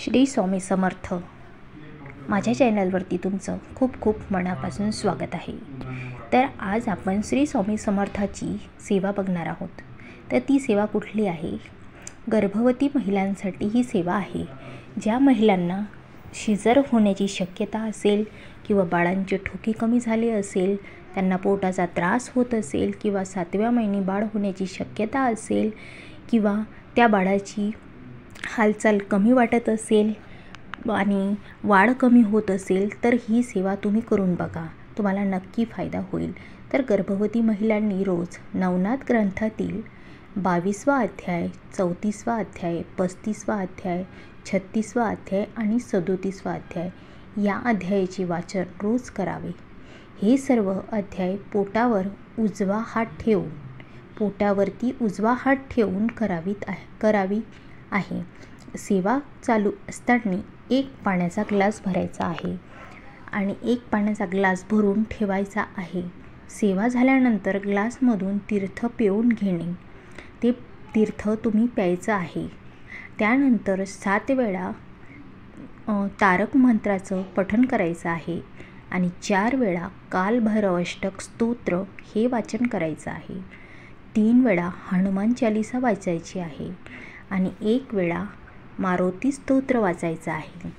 श्री स्वामी समर्थ. माझ्या चॅनलवरती तुमचं खूप खूप मनापासून स्वागत आहे. तर आज आपण श्री स्वामी समर्थाची सेवा बघणार आहोत. तर ती सेवा कुठली आहे? गर्भवती महिलांसाठी ही सेवा आहे. ज्या महिलांना शिजर होण्याची शक्यता असेल किंवा बाळांचे ठोके कमी झाले असेल, त्यांना पोटाचा त्रास होत असेल किंवा 7व्या महिनी बाळ होण्याची शक्यता असेल किंवा त्या बाळाची हालचाल कमी वाटत असेल आणि वाढ कमी होत असेल, तर ही सेवा तुम्ही करून बघा, तुम्हाला नक्की फायदा होईल. तर गर्भवती महिलांनी रोज नवनाथ ग्रंथातील 22वा अध्याय, 34वा अध्याय, 35वा अध्याय, 36वा अध्याय आणि 37वा अध्याय या अध्यायाचे वाचन रोज करावे. हे सर्व अध्याय पोटावरती उजवा हात ठेवून करावी आहे. सेवा चालू असताना एक पाण्याचा ग्लास भरायचा आहे आणि एक पाण्याचा ग्लास भरून ठेवायचा आहे. सेवा झाल्यानंतर ग्लासमधून तीर्थ पिऊन घेणे. ते तीर्थ तुम्ही प्यायचं आहे. त्यानंतर 7 वेळा तारक मंत्राचं पठण करायचं आहे आणि 4 वेळा कालभैरवाष्टक स्तोत्र हे वाचन करायचं आहे. 3 वेळा हनुमान चालीसा वाचायची आहे आणि 1 वेळा मारुती स्तोत्र वाचायचं आहे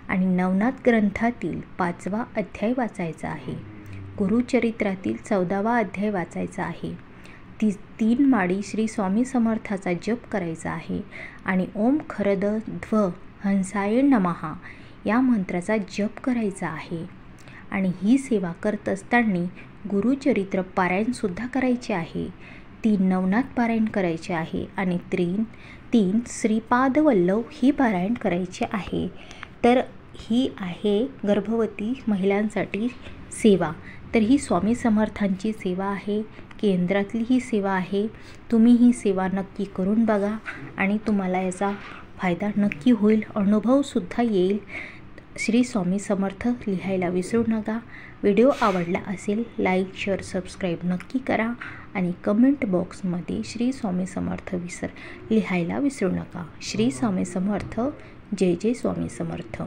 आणि नवनाथ ग्रंथातील 5वा अध्याय वाचायचा आहे. गुरुचरित्रातील 14वा अध्याय वाचायचा आहे. 3 माळी श्री स्वामी समर्थाचा जप करायचा आहे आणि ओम खरद ध्व हंसाय नमः या मंत्राचा जप करायचा आहे. आणि ही सेवा करत असताना गुरुचरित्र पारायणसुद्धा करायचे आहे. 3 नवनाथ पारायण करायचे आहे आणि 3 श्रीपाद वल्लभ ही पारायण करायचे आहे. तर ही आहे गर्भवती महिलांसाठी सेवा. तर ही स्वामी समर्थांची सेवा आहे, केंद्रातली ही सेवा आहे. तुम्ही ही सेवा नक्की करून बघा आणि तुम्हाला याचा फायदा नक्की होईल, अनुभवसुद्धा येईल. श्री स्वामी समर्थ लिहायला विसरू नका. व्हिडिओ आवडला असेल लाईक, शेअर, सबस्क्राईब नक्की करा आणि कमेंट बॉक्समध्ये श्री स्वामी समर्थ लिहायला विसरू नका. श्री स्वामी समर्थ. जय जय स्वामी समर्थ.